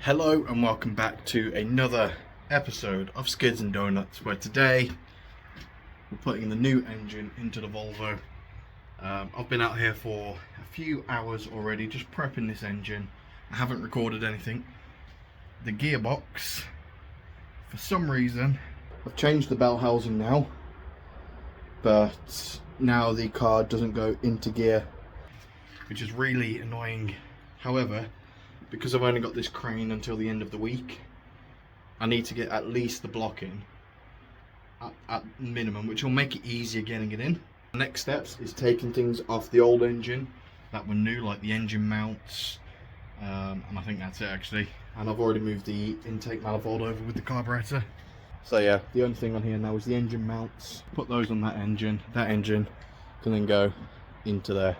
Hello and welcome back to another episode of Skids and Donuts, where today we're putting the new engine into the Volvo. I've been out here for a few hours already just prepping this engine. I haven't recorded anything. The gearbox, for some reason, I've changed the bell housing now, but now the car doesn't go into gear, which is really annoying. However, because I've only got this crane until the end of the week, I need to get at least the block in at minimum, which will make it easier getting it in. The next steps is taking things off the old engine that were new, like the engine mounts, and I think that's it actually. And I've already moved the intake manifold over with the carburetor. So yeah, the only thing on here now is the engine mounts. Put those on that engine. That engine can then go into there.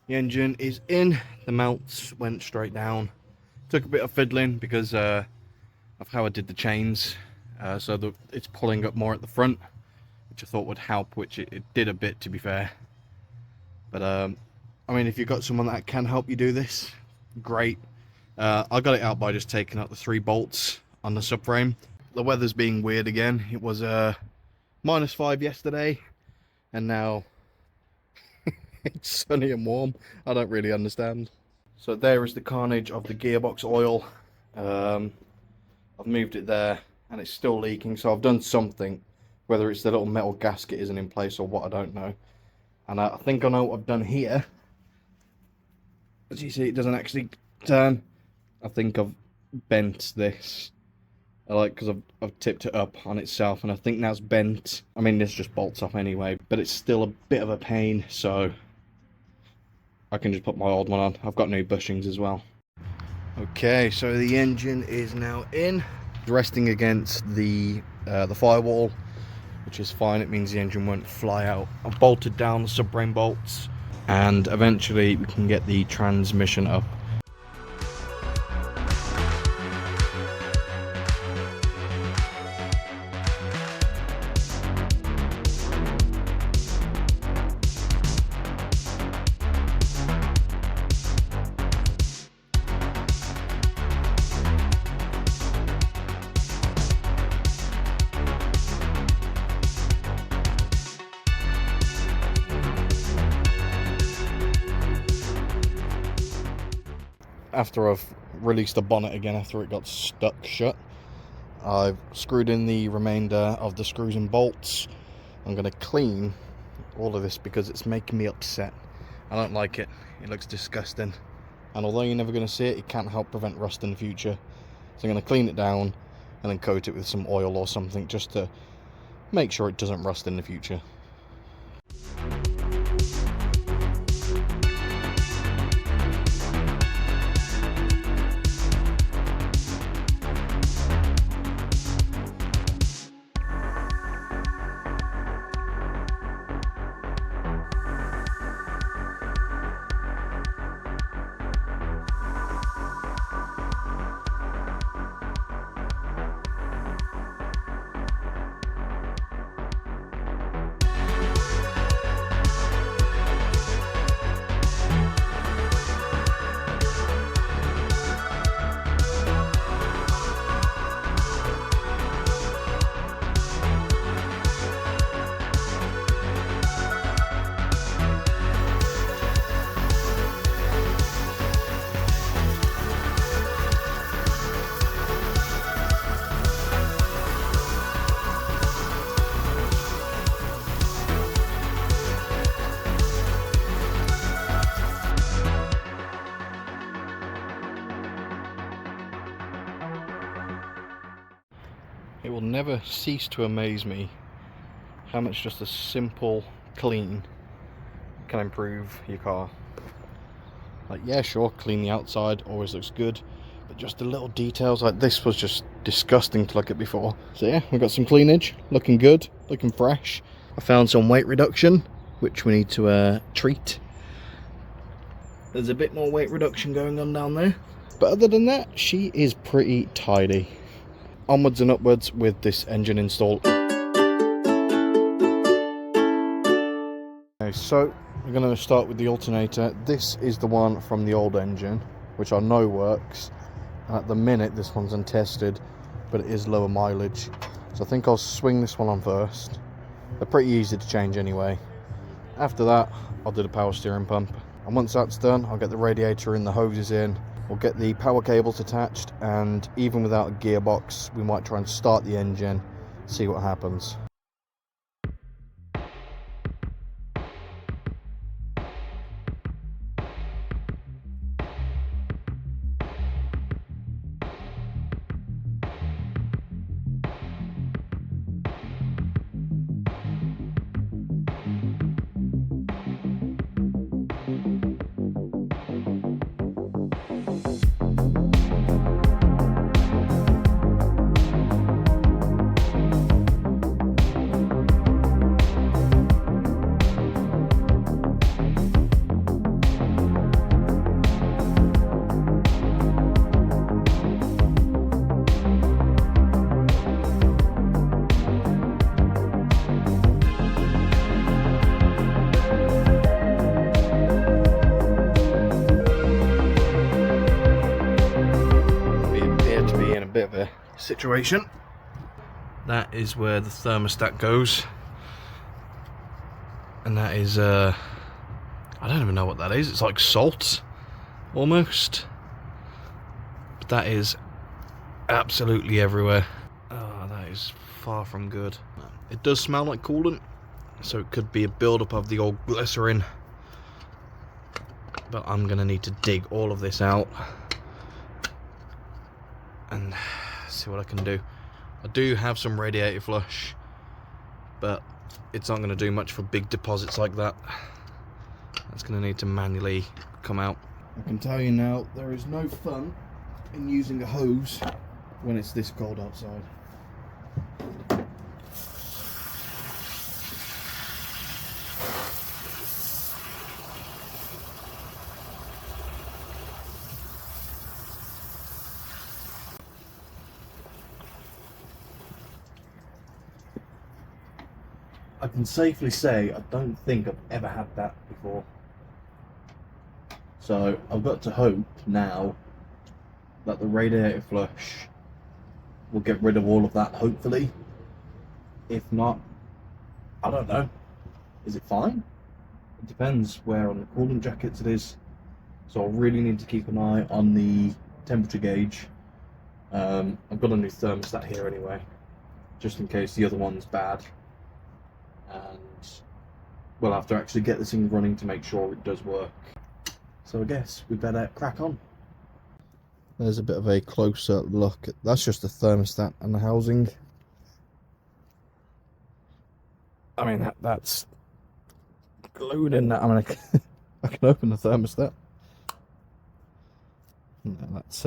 The engine is in, the mounts went straight down. Took a bit of fiddling because of how I did the chains, so that it's pulling up more at the front, which I thought would help, which it did a bit, to be fair. But I mean, if you've got someone that can help you do this, great. I got it out by just taking out the 3 bolts on the subframe. The weather's being weird again. It was -5 yesterday, and now it's sunny and warm. I don't really understand. So there is the carnage of the gearbox oil. I've moved it there and it's still leaking, so I've done something. Whether it's the little metal gasket isn't in place or what, I don't know. And I think I know what I've done here. As you see, it doesn't actually turn. I think I've bent this, because I've tipped it up on itself, and I think that's bent. I mean, this just bolts off anyway, but it's still a bit of a pain, so I can just put my old one on. I've got new bushings as well. Okay, so the engine is now in, resting against the firewall, which is fine. It means the engine won't fly out. I've bolted down the subframe bolts, and eventually we can get the transmission up. After I've released the bonnet again after it got stuck shut, I've screwed in the remainder of the screws and bolts. I'm going to clean all of this because it's making me upset. I don't like it. It looks disgusting. And although you're never going to see it, it can't help prevent rust in the future. So I'm going to clean it down and then coat it with some oil or something just to make sure it doesn't rust in the future. It will never cease to amaze me how much just a simple clean can improve your car. Like, yeah, sure, clean the outside always looks good, but just the little details like this was just disgusting to look at before. So yeah, we've got some cleanage, looking good, looking fresh. I found some weight reduction, which we need to treat. There's a bit more weight reduction going on down there, but other than that, she is pretty tidy. Onwards and upwards with this engine install. Okay, so we're going to start with the alternator. This is the one from the old engine, which I know works. At the minute, this one's untested, but it is lower mileage. So I think I'll swing this one on first. They're pretty easy to change anyway. After that, I'll do the power steering pump. And once that's done, I'll get the radiator and the hoses in. We'll get the power cables attached, and even without a gearbox, we might try and start the engine, see what happens. Bit of a situation. That is where the thermostat goes, and that is I don't even know what that is. It's like salt almost, but that is absolutely everywhere. Oh, that is far from good. It does smell like coolant, so it could be a build-up of the old glycerin, but I'm gonna need to dig all of this out and see what I can do. I do have some radiator flush, but it's not going to do much for big deposits like that. That's going to need to manually come out. I can tell you now, there is no fun in using a hose when it's this cold outside. I can safely say I don't think I've ever had that before. So I've got to hope now that the radiator flush will get rid of all of that, hopefully. If not, I don't know. Is it fine? It depends where on the coolant jackets it is. So I really need to keep an eye on the temperature gauge. I've got a new thermostat here anyway, just in case the other one's bad. And we'll have to actually get this thing running to make sure it does work. So I guess we better crack on. There's a bit of a closer look. That's just the thermostat and the housing. I mean, that's glued in that. I mean, I can open the thermostat. No, that's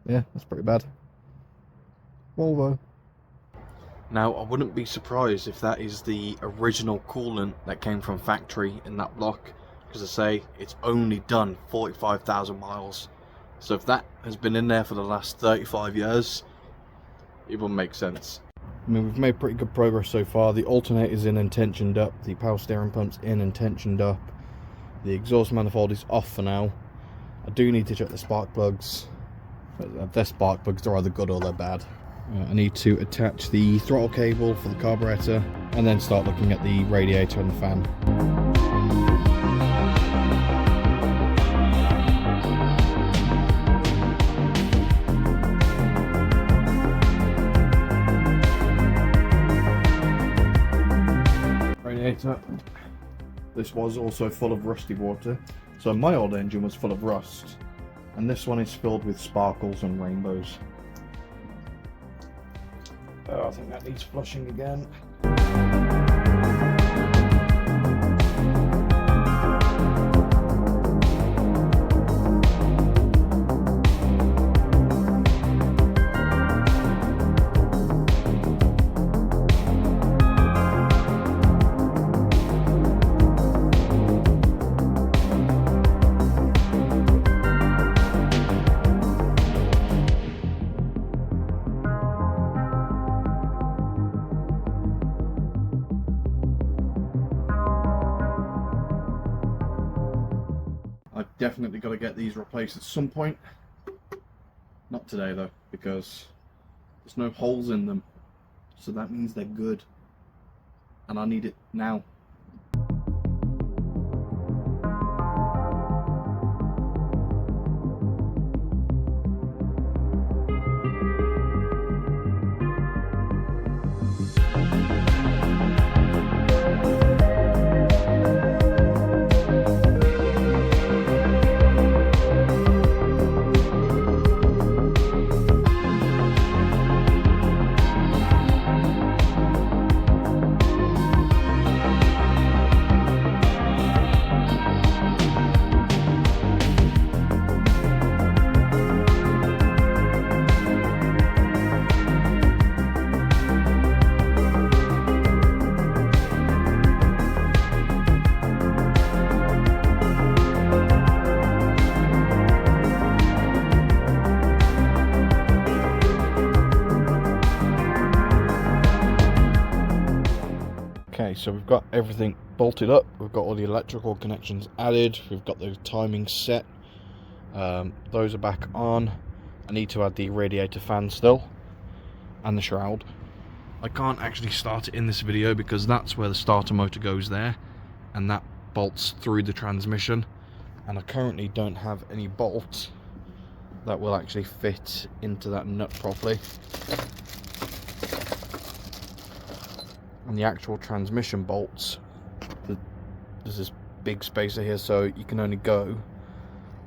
yeah, that's pretty bad. Volvo. Now, I wouldn't be surprised if that is the original coolant that came from factory in that block, because I say it's only done 45,000 miles. So if that has been in there for the last 35 years, it will make sense. I mean, we've made pretty good progress so far. The alternator's in and tensioned up, the power steering pump's in and tensioned up, the exhaust manifold is off for now. I do need to check the spark plugs. They're spark plugs, they're either good or they're bad. I need to attach the throttle cable for the carburetor and then start looking at the radiator and the fan. Radiator. This was also full of rusty water. So my old engine was full of rust. And this one is filled with sparkles and rainbows. Oh, I think that needs flushing again. I've definitely got to get these replaced at some point. Not today though, because there's no holes in them. So that means they're good. And I need it now. Okay, so we've got everything bolted up, we've got all the electrical connections added, we've got the timings set, those are back on. I need to add the radiator fan still, and the shroud. I can't actually start it in this video because that's where the starter motor goes there, and that bolts through the transmission, and I currently don't have any bolts that will actually fit into that nut properly. And the actual transmission bolts, there's this big spacer here, so you can only go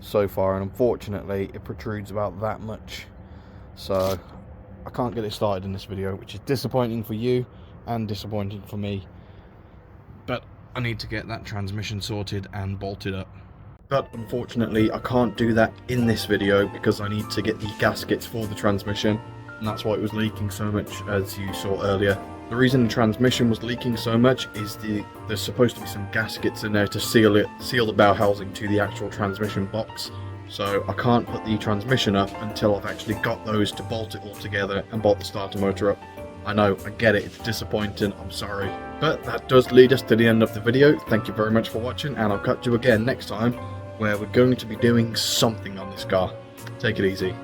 so far, and unfortunately it protrudes about that much, so I can't get it started in this video, which is disappointing for you and disappointing for me. But I need to get that transmission sorted and bolted up. But unfortunately I can't do that in this video because I need to get the gaskets for the transmission, and that's why it was leaking so much, as you saw earlier. The reason the transmission was leaking so much is there's supposed to be some gaskets in there to seal the bow housing to the actual transmission box. So I can't put the transmission up until I've actually got those to bolt it all together and bolt the starter motor up. I know, I get it, it's disappointing, I'm sorry. But that does lead us to the end of the video. Thank you very much for watching, and I'll catch you again next time, where we're going to be doing something on this car. Take it easy.